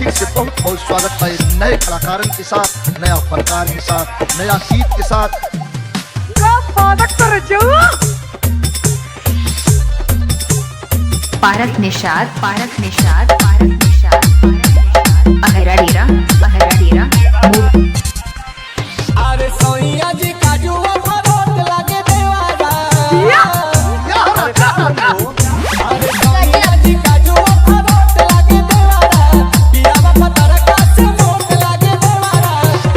फिर से बहुत बहुत स्वागत है नए कलाकारों के साथ, नया फनकार के साथ, नया गीत के साथ। पारक निषाद, पारक निषाद, पारक निषाद, अहरा डेरा, अहरा डेरा। अरे सोनिया जी काजू फरोट लागे देवारा। अरे सोनिया जी काजू फरोट लागे देवारा। पियावा पतरका से मोट लागे देवारा।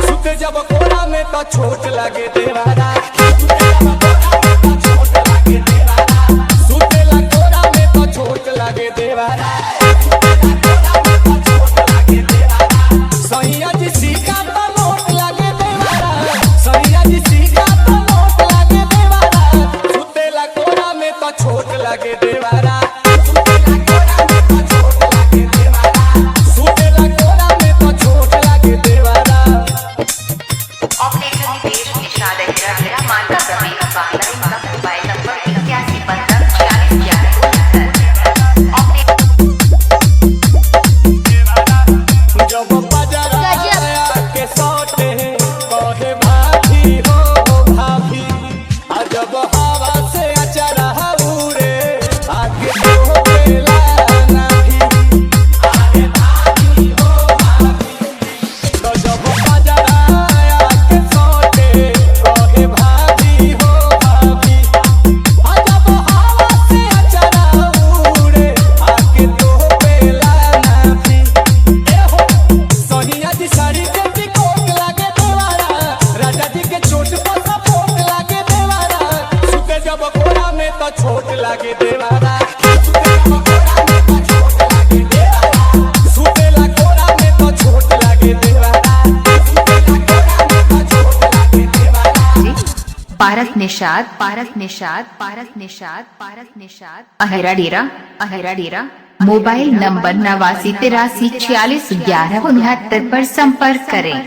सुते जब कोरा में तो छोट लागे देवारा। सुतेला कोरा में तो छोट लागे देवारा। सोनिया जी सीका तो मोट लागे देवारा। सोनिया जी सीका तो मोट लागे देवारा। सुतेला कोरा में तो छोट लागे देवारा। सुतेला कोरा में तो छोट लागे देवारा। ऑपरेटर निवेश निषाद अहरा डेरा मानका प्रवीण बांग्ला इनका मोबाइल नंबर 8115 जब बजरा के सोटे कहे भाभी हो भाभी। आ जब हवा से अचरा उड़े आगे तो बेला नाही। अरे भाभी हो भाभी। तो जब बजरा के सोटे कहे भाभी हो भाभी। आ जब हवा से अचरा उड़े आगे तो बेला नाही। सोनिया जी साड़ी के टिकोट लागे देवारा। राजा जी के चोट पर सपोर्ट लागे देवारा। सुते जब कोरा में तो छोट लागे देवारा। सुतेला कोरा में तो छोट लागे देवारा। पारक निषाद, पारक निषाद, पारक निषाद, पारक निषाद, अहरा डेरा, अहरा डेरा। मोबाइल नंबर 89 83 46 11 69 पर संपर्क करें।